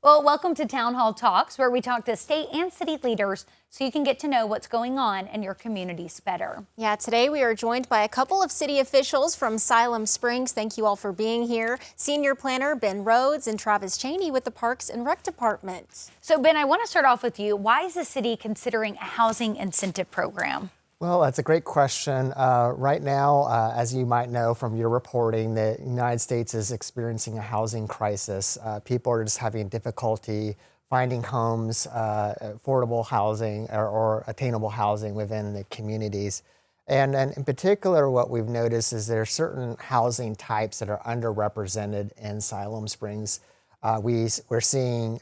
Well, welcome to Town Hall Talks, where we talk to state and city leaders so you can get to know what's going on in your communities better. Yeah, today we are joined by a couple of city officials from Siloam Springs. Thank you all for being here. Senior Planner Ben Rhoads and Travis Chaney with the Parks and Rec Department. So, Ben, I want to start off with you. Why is the city considering a housing incentive program? Well, that's a great question. Right now, as you might know from your reporting, the United States is experiencing a housing crisis. People are just having difficulty finding homes, affordable housing or attainable housing within the communities. And in particular, what we've noticed is there are certain housing types that are underrepresented in Siloam Springs. We're seeing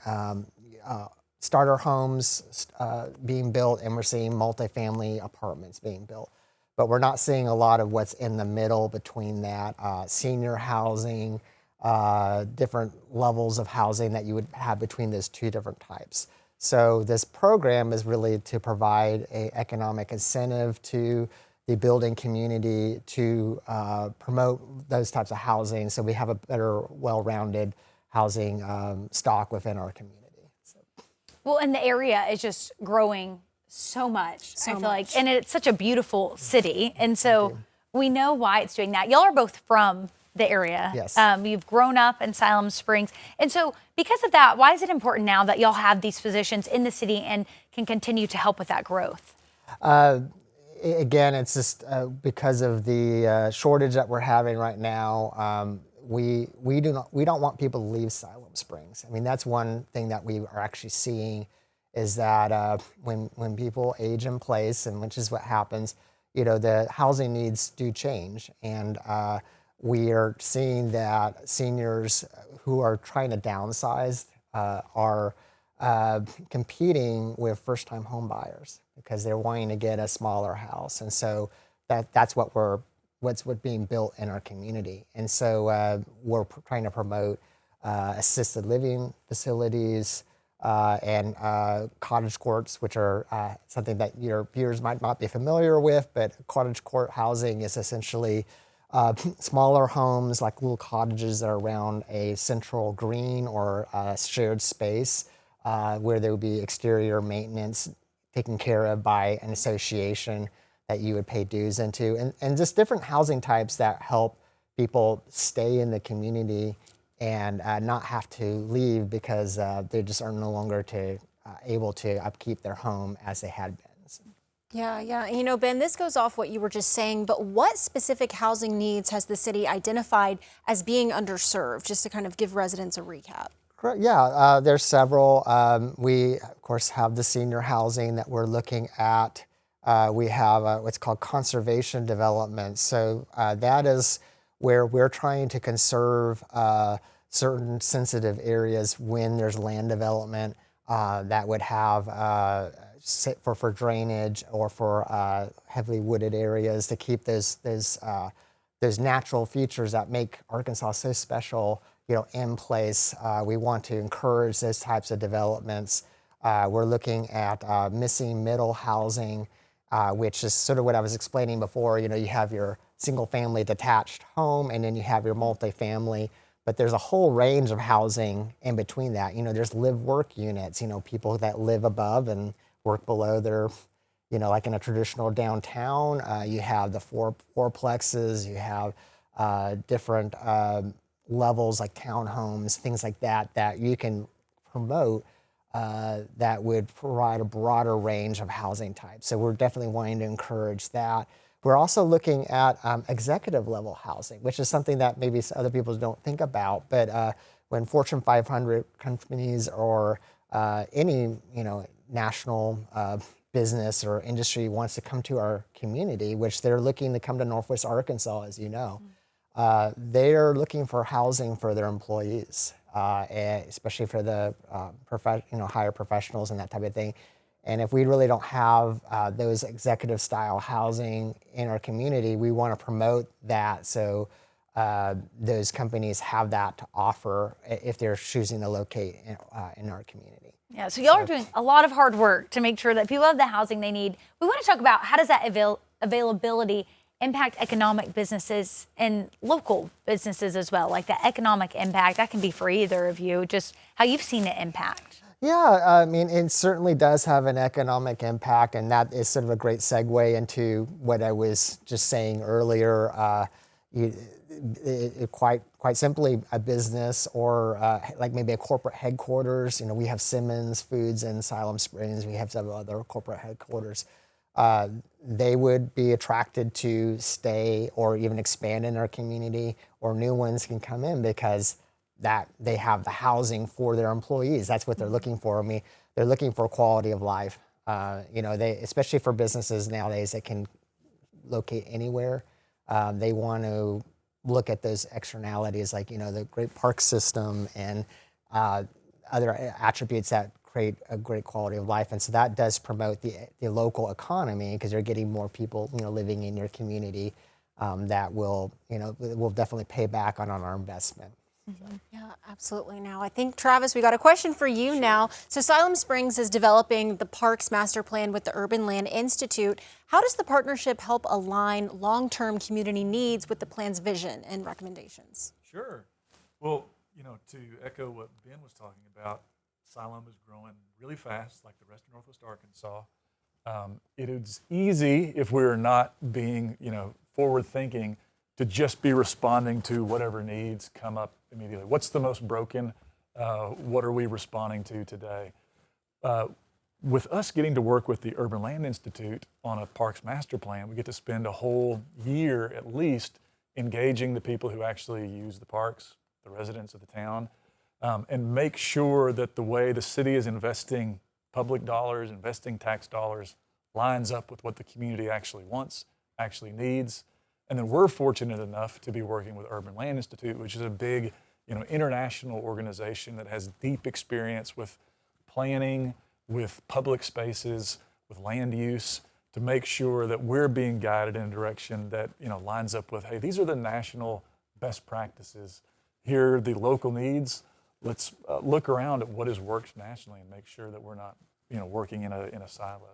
starter homes being built, and we're seeing multifamily apartments being built. But we're not seeing a lot of what's in the middle between that, senior housing, different levels of housing that you would have between those two different types. So this program is really to provide an economic incentive to the building community to promote those types of housing so we have a better, well-rounded housing stock within our community. Well, and the area is just growing so much, I feel like. And it's such a beautiful city. And so we know why it's doing that. Y'all are both from the area. Yes. You've grown up in Siloam Springs. And so because of that, why is it important now that y'all have these positions in the city and can continue to help with that growth? Again, it's just because of the shortage that we're having right now. We don't want people to leave Siloam Springs. I mean, that's one thing that we are actually seeing is that when people age in place, and which is what happens, you know, the housing needs do change, and we are seeing that seniors who are trying to downsize are competing with first-time home buyers because they're wanting to get a smaller house, and so that's what's being built in our community. And so we're trying to promote assisted living facilities and cottage courts, which are something that your viewers might not be familiar with, but cottage court housing is essentially smaller homes, like little cottages that are around a central green or shared space where there would be exterior maintenance taken care of by an association that you would pay dues into, and just different housing types that help people stay in the community and not have to leave because they just are no longer able to upkeep their home as they had been. Yeah. You know, Ben, this goes off what you were just saying, but what specific housing needs has the city identified as being underserved, just to kind of give residents a recap? Correct. Yeah, there's several. We, of course, have the senior housing that we're looking at. We have what's called conservation development. So that is where we're trying to conserve certain sensitive areas when there's land development that would have for drainage or for heavily wooded areas to keep those natural features that make Arkansas so special, you know, in place. We want to encourage those types of developments. We're looking at missing middle housing. Which is sort of what I was explaining before. You know, you have your single-family detached home, and then you have your multifamily. But there's a whole range of housing in between that. You know, there's live-work units. You know, people that live above and work below their, you know, like in a traditional downtown. You have the fourplexes. You have different levels like townhomes, things like that that you can promote. That would provide a broader range of housing types. So we're definitely wanting to encourage that. We're also looking at executive level housing, which is something that maybe other people don't think about. But when Fortune 500 companies or any national business or industry wants to come to our community, which they're looking to come to Northwest Arkansas, as you know, they are looking for housing for their employees. Especially for the higher professionals and that type of thing. And if we really don't have those executive style housing in our community, we want to promote that so those companies have that to offer if they're choosing to locate in our community. Yeah, so y'all are doing a lot of hard work to make sure that people have the housing they need. We want to talk about how does that availability impact economic businesses and local businesses as well? Like the economic impact, that can be for either of you, just how you've seen it impact. Yeah, I mean, it certainly does have an economic impact, and that is sort of a great segue into what I was just saying earlier. Quite simply, a business or like maybe a corporate headquarters. We have Simmons Foods in Siloam Springs. We have several other corporate headquarters. They would be attracted to stay or even expand in our community, or new ones can come in because that they have the housing for their employees. That's what they're looking for. I mean, they're looking for quality of life. They, especially for businesses nowadays that can locate anywhere, they want to look at those externalities like, the great park system and other attributes that create a great quality of life. And so that does promote the local economy, because you're getting more people, living in your community that will definitely pay back on our investment. Yeah, absolutely. Now, I think, Travis, we got a question for you now. So Siloam Springs is developing the Parks Master Plan with the Urban Land Institute. How does the partnership help align long-term community needs with the plan's vision and recommendations? Sure. Well, to echo what Ben was talking about, Siloam is growing really fast, like the rest of Northwest Arkansas. It is easy, if we're not being, forward-thinking, to just be responding to whatever needs come up immediately. What's the most broken? What are we responding to today? With us getting to work with the Urban Land Institute on a Parks Master Plan, we get to spend a whole year at least engaging the people who actually use the parks, the residents of the town, and make sure that the way the city is investing public dollars, investing tax dollars, lines up with what the community actually wants, actually needs. And then we're fortunate enough to be working with Urban Land Institute, which is a big, international organization that has deep experience with planning, with public spaces, with land use, to make sure that we're being guided in a direction that, lines up with, hey, these are the national best practices. Here are the local needs. Let's look around at what has worked nationally and make sure that we're not, working in a silo.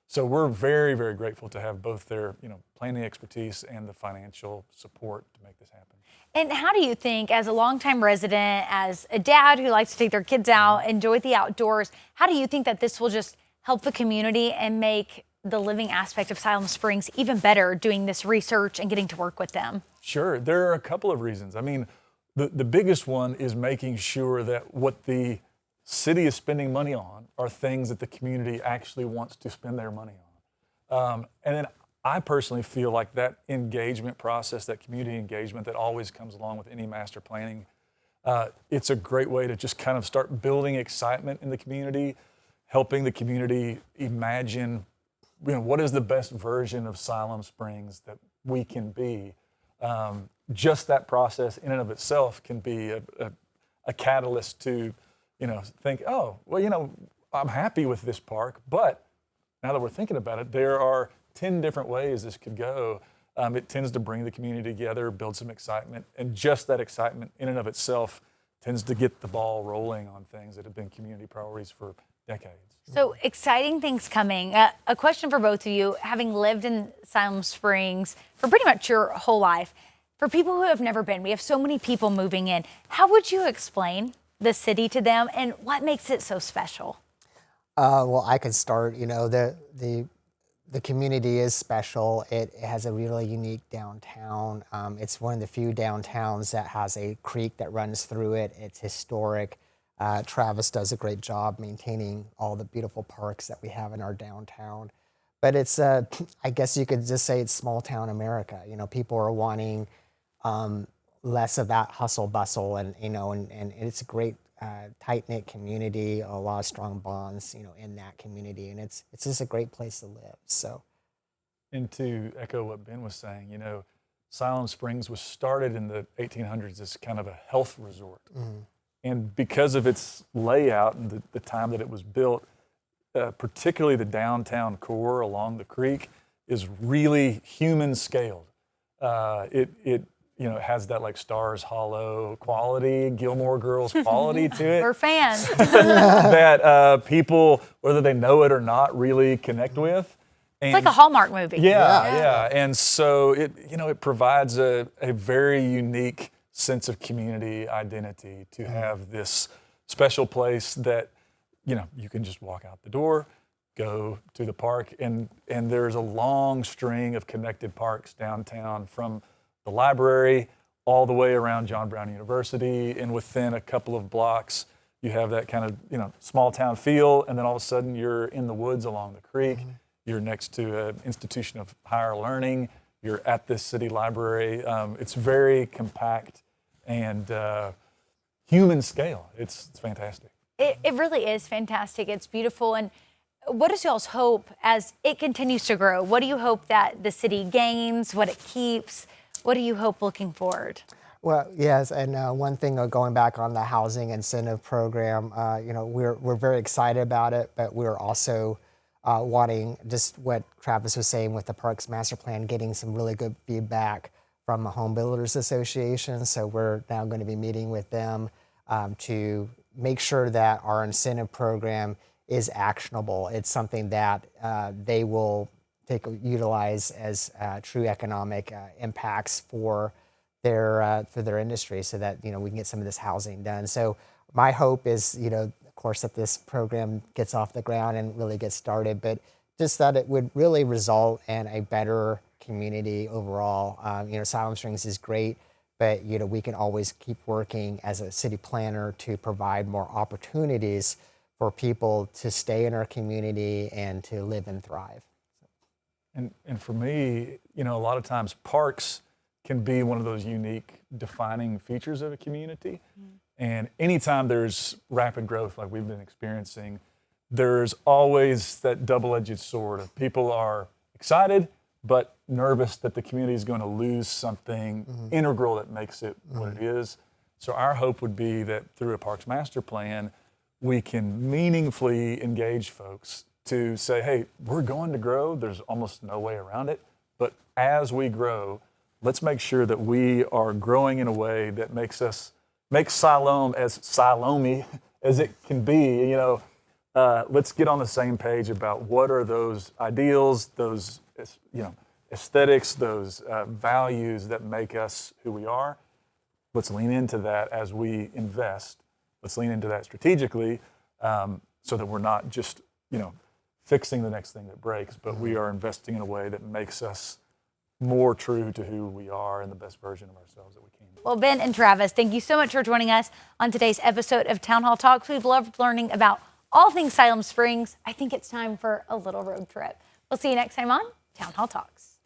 So we're very, very grateful to have both their, planning expertise and the financial support to make this happen. And how do you think, as a longtime resident, as a dad who likes to take their kids out, enjoy the outdoors, how do you think that this will just help the community and make the living aspect of Siloam Springs even better, doing this research and getting to work with them? Sure, there are a couple of reasons. I mean, the biggest one is making sure that what the city is spending money on are things that the community actually wants to spend their money on. And then I personally feel like that engagement process, that community engagement that always comes along with any master planning, it's a great way to just kind of start building excitement in the community, helping the community imagine, what is the best version of Siloam Springs that we can be. Just that process in and of itself can be a catalyst to think, oh, well, I'm happy with this park, but now that we're thinking about it, there are 10 different ways this could go. It tends to bring the community together, build some excitement, and just that excitement in and of itself tends to get the ball rolling on things that have been community priorities for decades. So exciting things coming. A question for both of you, having lived in Siloam Springs for pretty much your whole life, for people who have never been, we have so many people moving in. How would you explain the city to them, and what makes it so special? Well, I could start. The community is special. It has a really unique downtown. It's one of the few downtowns that has a creek that runs through it. It's historic. Travis does a great job maintaining all the beautiful parks that we have in our downtown. But it's, I guess you could just say it's small town America. People are wanting less of that hustle bustle, and it's a great tight-knit community, a lot of strong bonds, in that community, and it's just a great place to live. So, and to echo what Ben was saying, Siloam Springs was started in the 1800s as kind of a health resort, and because of its layout and the time that it was built, particularly the downtown core along the creek is really human scaled. It has that like Stars Hollow quality, Gilmore Girls quality to it. We're fans. That people, whether they know it or not, really connect with. It's like a Hallmark movie. Yeah. And so it provides a very unique sense of community identity to have this special place that, you can just walk out the door, go to the park, and there's a long string of connected parks downtown from the library all the way around John Brown University, and within a couple of blocks, you have that kind of, small town feel, and then all of a sudden you're in the woods along the creek. You're next to an institution of higher learning. You're at this city library. It's very compact and human scale. It's fantastic. It really is fantastic. It's beautiful. And what is y'all's hope as it continues to grow? What do you hope that the city gains, what it keeps? What do you hope looking forward? Well, yes, and one thing going back on the housing incentive program, we're very excited about it, but we're also wanting, just what Travis was saying with the Parks Master Plan, getting some really good feedback from the Home Builders Association. So we're now going to be meeting with them to make sure that our incentive program is actionable. It's something that they will utilize as true economic impacts for their industry, so that we can get some of this housing done. So my hope is, of course, that this program gets off the ground and really gets started, but just that it would really result in a better community overall. Siloam Springs is great, but we can always keep working as a city planner to provide more opportunities for people to stay in our community and to live and thrive. And for me, a lot of times parks can be one of those unique defining features of a community. And anytime there's rapid growth like we've been experiencing, there's always that double-edged sword of people are excited but nervous that the community is going to lose something integral that makes it what it is. So our hope would be that through a Parks Master Plan, we can meaningfully engage folks to say, hey, we're going to grow. There's almost no way around it. But as we grow, let's make sure that we are growing in a way that makes Siloam as Siloamy as it can be. Let's get on the same page about what are those ideals, those aesthetics, those values that make us who we are. Let's lean into that as we invest. Let's lean into that strategically, so that we're not just fixing the next thing that breaks, but we are investing in a way that makes us more true to who we are and the best version of ourselves that we can be. Well, Ben and Travis, thank you so much for joining us on today's episode of Town Hall Talks. We've loved learning about all things Siloam Springs. I think it's time for a little road trip. We'll see you next time on Town Hall Talks.